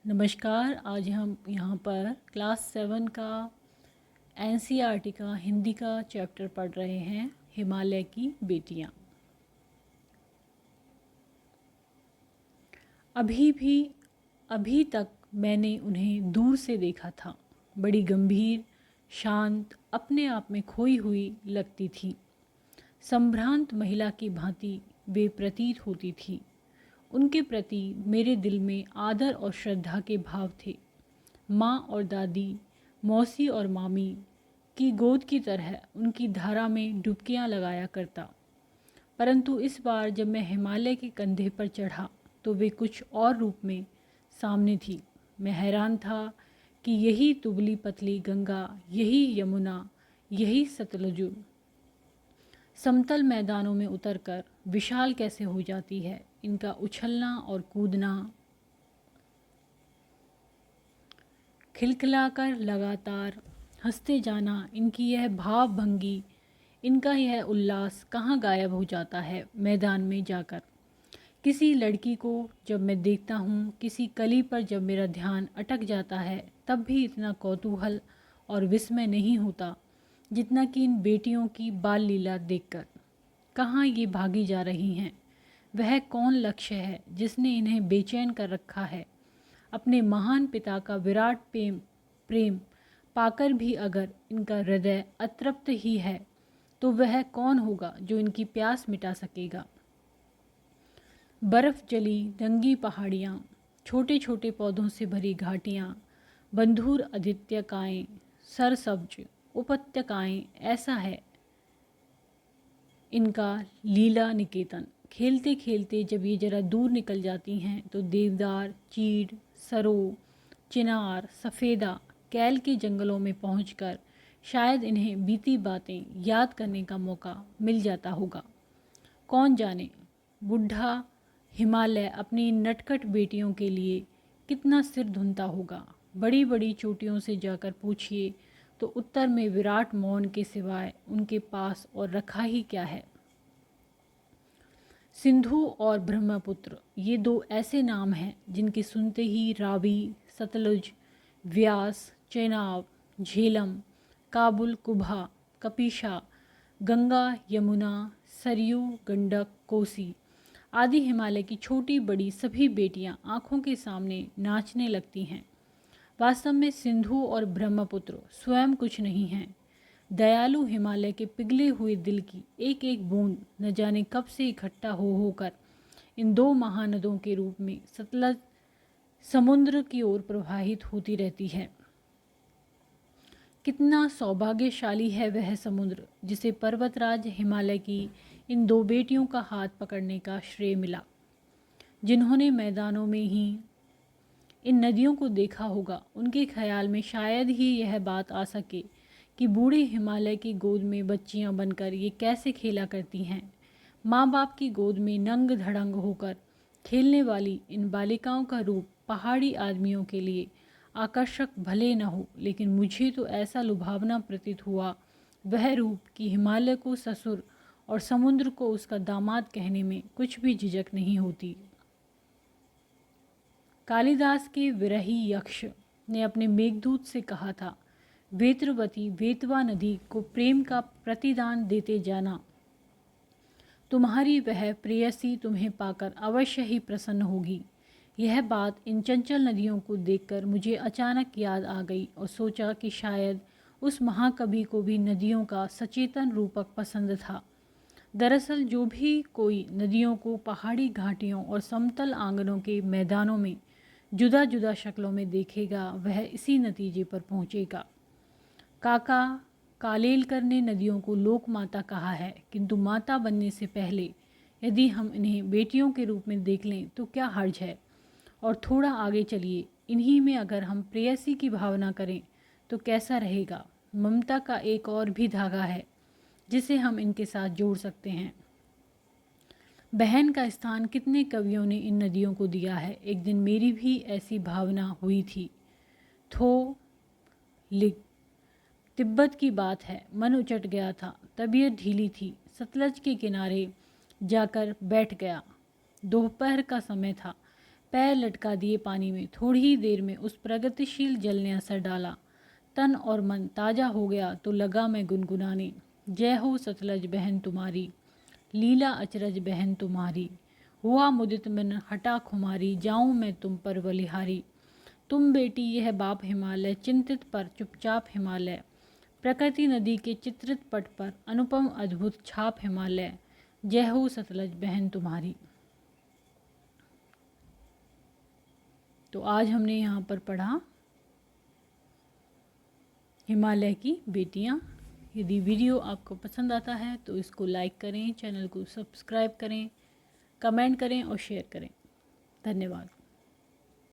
नमस्कार। आज हम यहाँ पर क्लास 7 का एनसीईआरटी का हिंदी का चैप्टर पढ़ रहे हैं, हिमालय की बेटियाँ। अभी तक मैंने उन्हें दूर से देखा था। बड़ी गंभीर, शांत, अपने आप में खोई हुई लगती थी। संभ्रांत महिला की भांति वे प्रतीत होती थी। उनके प्रति मेरे दिल में आदर और श्रद्धा के भाव थे। माँ और दादी, मौसी और मामी की गोद की तरह उनकी धारा में डुबकियाँ लगाया करता। परंतु इस बार जब मैं हिमालय के कंधे पर चढ़ा तो वे कुछ और रूप में सामने थी। मैं हैरान था कि यही दुबली पतली गंगा, यही यमुना, यही सतलुज समतल मैदानों में उतरकर विशाल कैसे हो जाती है। इनका उछलना और कूदना, खिलखिलाकर लगातार हंसते जाना, इनकी यह भाव भंगी, इनका यह उल्लास कहाँ गायब हो जाता है मैदान में जाकर। किसी लड़की को जब मैं देखता हूँ, किसी कली पर जब मेरा ध्यान अटक जाता है, तब भी इतना कौतूहल और विस्मय नहीं होता जितना कि इन बेटियों की बाल लीला देखकर। कहाँ ये भागी जा रही हैं? वह कौन लक्ष्य है जिसने इन्हें बेचैन कर रखा है? अपने महान पिता का विराट प्रेम पाकर भी अगर इनका हृदय अतृप्त ही है तो वह कौन होगा जो इनकी प्यास मिटा सकेगा? बर्फ़ जली रंगी पहाड़ियाँ, छोटे छोटे पौधों से भरी घाटियाँ, बंधुर आदित्यकाएँ, सरसब्ज उपत्यकाएँ, ऐसा है इनका लीला निकेतन। खेलते खेलते जब ये जरा दूर निकल जाती हैं तो देवदार, चीड़, सरो, चिनार, सफ़ेदा, कैल के जंगलों में पहुंचकर शायद इन्हें बीती बातें याद करने का मौका मिल जाता होगा। कौन जाने बुढ़ा हिमालय अपनी नटखट बेटियों के लिए कितना सिर धुनता होगा। बड़ी बड़ी चोटियों से जाकर पूछिए तो उत्तर में विराट मौन के सिवाय उनके पास और रखा ही क्या है। सिंधु और ब्रह्मपुत्र, ये दो ऐसे नाम हैं जिनके सुनते ही रावी, सतलुज, व्यास, चेनाब, झेलम, काबुल, कुभा, कपिशा, गंगा, यमुना, सरयू, गंडक, कोसी आदि हिमालय की छोटी बड़ी सभी बेटियां आँखों के सामने नाचने लगती हैं। वास्तव में सिंधु और ब्रह्मपुत्र स्वयं कुछ नहीं हैं। दयालु हिमालय के पिघले हुए दिल की एक एक बूंद न जाने कब से इकट्ठा हो होकर इन दो महानदों के रूप में सतलज समुद्र की ओर प्रवाहित होती रहती है। कितना सौभाग्यशाली है वह समुद्र जिसे पर्वतराज हिमालय की इन दो बेटियों का हाथ पकड़ने का श्रेय मिला, जिन्होंने मैदानों में ही इन नदियों को देखा होगा। उनके ख्याल में शायद ही यह बात आ सके कि बूढ़े हिमालय की गोद में बच्चियां बनकर ये कैसे खेला करती हैं। माँ बाप की गोद में नंग धड़ंग होकर खेलने वाली इन बालिकाओं का रूप पहाड़ी आदमियों के लिए आकर्षक भले न हो, लेकिन मुझे तो ऐसा लुभावना प्रतीत हुआ वह रूप कि हिमालय को ससुर और समुद्र को उसका दामाद कहने में कुछ भी झिझक नहीं होती। कालिदास के विरही यक्ष ने अपने मेघदूत से कहा था, वेत्रवती वेतवा नदी को प्रेम का प्रतिदान देते जाना, तुम्हारी वह प्रेयसी तुम्हें पाकर अवश्य ही प्रसन्न होगी। यह बात इन चंचल नदियों को देखकर मुझे अचानक याद आ गई और सोचा कि शायद उस महाकवि को भी नदियों का सचेतन रूपक पसंद था। दरअसल जो भी कोई नदियों को पहाड़ी घाटियों और समतल आंगनों के मैदानों में जुदा जुदा शक्लों में देखेगा, वह इसी नतीजे पर पहुँचेगा। काका कालेलकर ने नदियों को लोक माता कहा है, किंतु माता बनने से पहले यदि हम इन्हें बेटियों के रूप में देख लें तो क्या हर्ज है। और थोड़ा आगे चलिए, इन्हीं में अगर हम प्रेयसी की भावना करें तो कैसा रहेगा। ममता का एक और भी धागा है जिसे हम इनके साथ जोड़ सकते हैं। बहन का स्थान कितने कवियों ने इन नदियों को दिया है। एक दिन मेरी भी ऐसी भावना हुई थी। थो लिग तिब्बत की बात है, मन उचट गया था, तबीयत ढीली थी। सतलज के किनारे जाकर बैठ गया। दोपहर का समय था। पैर लटका दिए पानी में। थोड़ी ही देर में उस प्रगतिशील जल ने असर डाला। तन और मन ताज़ा हो गया तो लगा मैं गुनगुनाने, जय हो सतलज बहन तुम्हारी, लीला अचरज बहन तुम्हारी। हुआ मुदित मन हटा खुमारी, जाऊं मैं तुम पर बलिहारी। तुम बेटी यह बाप हिमालय, चिंतित पर चुपचाप हिमालय। प्रकृति नदी के चित्रित पट पर अनुपम अद्भुत छाप हिमालय। जय हो सतलज बहन तुम्हारी। तो आज हमने यहाँ पर पढ़ा हिमालय की बेटियाँ। यदि वीडियो आपको पसंद आता है तो इसको लाइक करें, चैनल को सब्सक्राइब करें, कमेंट करें और शेयर करें। धन्यवाद।